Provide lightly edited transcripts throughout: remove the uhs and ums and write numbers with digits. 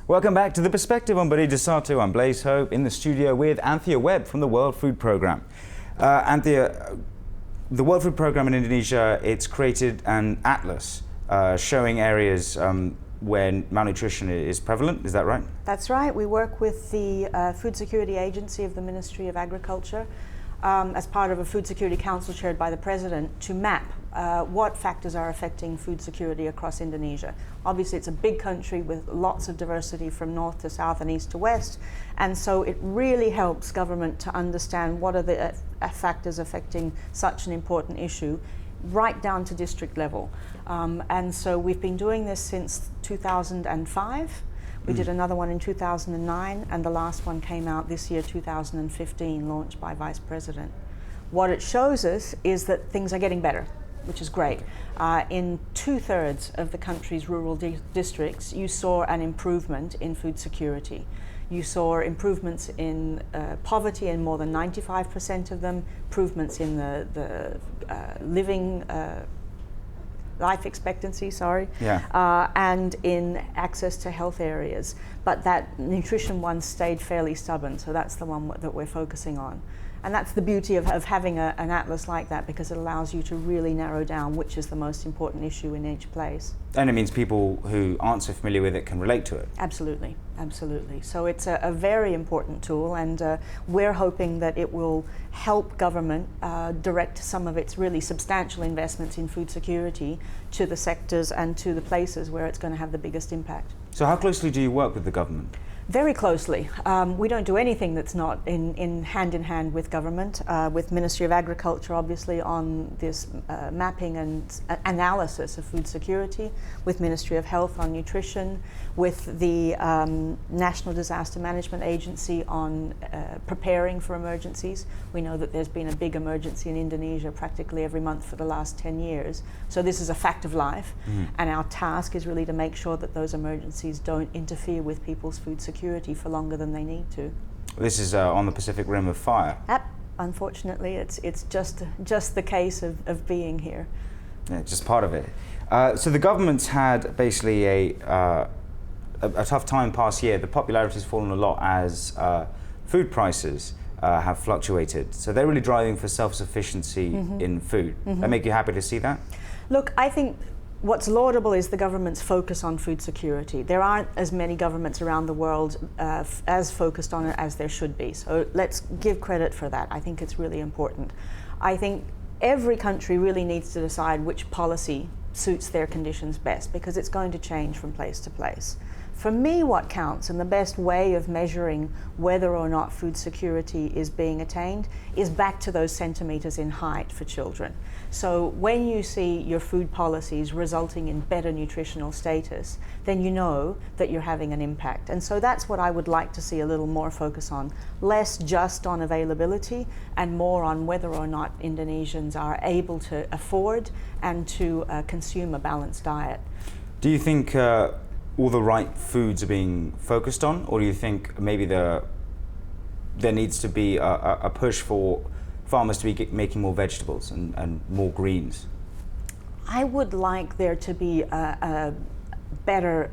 Welcome back to The Perspective on Beri Desatu. I'm Blaze Hope in the studio with Anthea Webb from the World Food Programme. Anthea, the World Food Programme in Indonesia, it's created an atlas showing areas where malnutrition is prevalent. Is that right? That's right. We work with the Food Security Agency of the Ministry of Agriculture as part of a Food Security Council chaired by the President to map what factors are affecting food security across Indonesia. Obviously, it's a big country with lots of diversity from north to south and east to west, and so it really helps government to understand what are the factors affecting such an important issue right down to district level. And so we've been doing this since 2005. We did another one in 2009, and the last one came out this year, 2015, launched by Vice President. What it shows us is that things are getting better, which is great. In 2/3 of the country's rural districts, you saw an improvement in food security. You saw improvements in poverty in more than 95% of them, improvements in the living life expectancy, and in access to health areas. But that nutrition one stayed fairly stubborn, so that's the one that we're focusing on. And that's the beauty of having an atlas like that, because it allows you to really narrow down which is the most important issue in each place. And it means people who aren't so familiar with it can relate to it. Absolutely, absolutely. So it's a very important tool, and we're hoping that it will help government direct some of its really substantial investments in food security to the sectors and to the places where it's going to have the biggest impact. So how closely do you work with the government? Very closely. We don't do anything that's not in hand with government, with Ministry of Agriculture obviously on this mapping and analysis of food security, with Ministry of Health on nutrition, with the National Disaster Management Agency on preparing for emergencies. We know that there's been a big emergency in Indonesia practically every month for the last 10 years. So this is a fact of life, and our task is really to make sure that those emergencies don't interfere with people's food security for longer than they need to. This is on the Pacific Rim of Fire. Unfortunately, it's just the case of being here. Yeah, just part of it. So the government's had basically a tough time past year. The popularity's fallen a lot as food prices have fluctuated. So they're really driving for self-sufficiency in food. That make you happy to see that? Look, I think what's laudable is the government's focus on food security. There aren't as many governments around the world as focused on it as there should be. So let's give credit for that. I think it's really important. I think every country really needs to decide which policy suits their conditions best, because it's going to change from place to place. For me, what counts, and the best way of measuring whether or not food security is being attained, is back to those centimetres in height for children. So when you see your food policies resulting in better nutritional status, then you know that you're having an impact. And so that's what I would like to see a little more focus on, less just on availability and more on whether or not Indonesians are able to afford and to consume a balanced diet. Do you think all the right foods are being focused on, or do you think maybe there needs to be a push for farmers to be making more vegetables and more greens? I would like there to be a better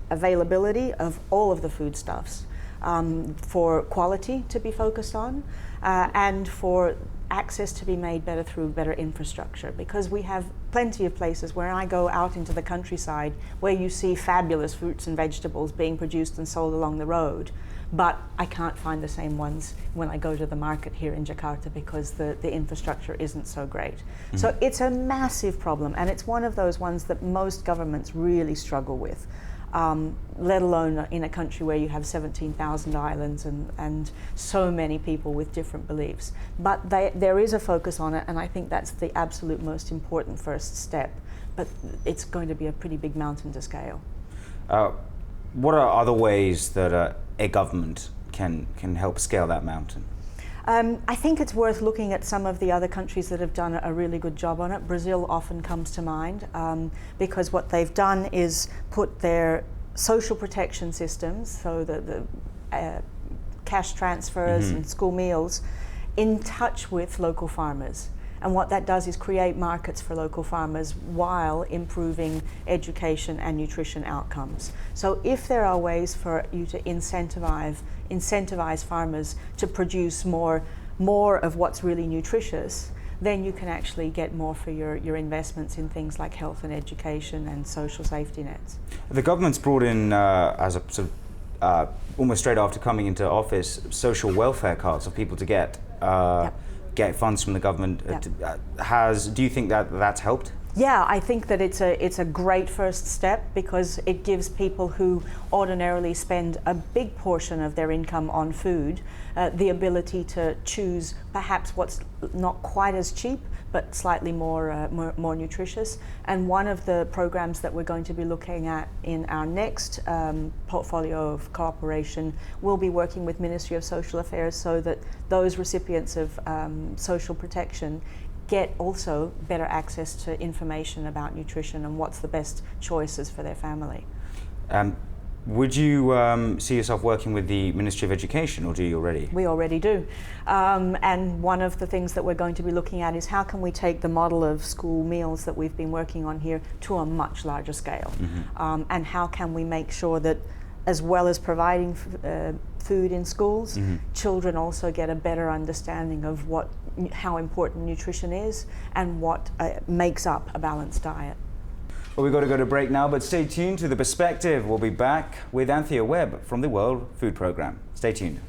availability of all of the foodstuffs, for quality to be focused on, and for access to be made better through better infrastructure, because we have plenty of places where I go out into the countryside where you see fabulous fruits and vegetables being produced and sold along the road, but I can't find the same ones when I go to the market here in Jakarta because the infrastructure isn't so great. So it's a massive problem, and it's one of those ones that most governments really struggle with. Let alone in a country where you have 17,000 islands and so many people with different beliefs. But there is a focus on it, and I think that's the absolute most important first step. But it's going to be a pretty big mountain to scale. What are other ways that a government can help scale that mountain? I think it's worth looking at some of the other countries that have done a really good job on it. Brazil often comes to mind because what they've done is put their social protection systems, so the cash transfers and school meals, in touch with local farmers. And what that does is create markets for local farmers while improving education and nutrition outcomes. So if there are ways for you to incentivize farmers to produce more of what's really nutritious, then you can actually get more for your investments in things like health and education and social safety nets. The government's brought in, as a sort of, almost straight after coming into office, social welfare cards for people to get get funds from the government. Do you think that that's helped? Yeah, I think that it's a great first step, because it gives people who ordinarily spend a big portion of their income on food the ability to choose perhaps what's not quite as cheap but slightly more nutritious. And one of the programs that we're going to be looking at in our next portfolio of cooperation will be working with Ministry of Social Affairs, so that those recipients of social protection get also better access to information about nutrition and what's the best choices for their family. Would you see yourself working with the Ministry of Education, or do you already? We already do. And one of the things that we're going to be looking at is how can we take the model of school meals that we've been working on here to a much larger scale. And how can we make sure that, as well as providing food in schools, children also get a better understanding of how important nutrition is and what makes up a balanced diet. Well, we've got to go to break now, but stay tuned to The Perspective. We'll be back with Anthea Webb from the World Food Programme. Stay tuned.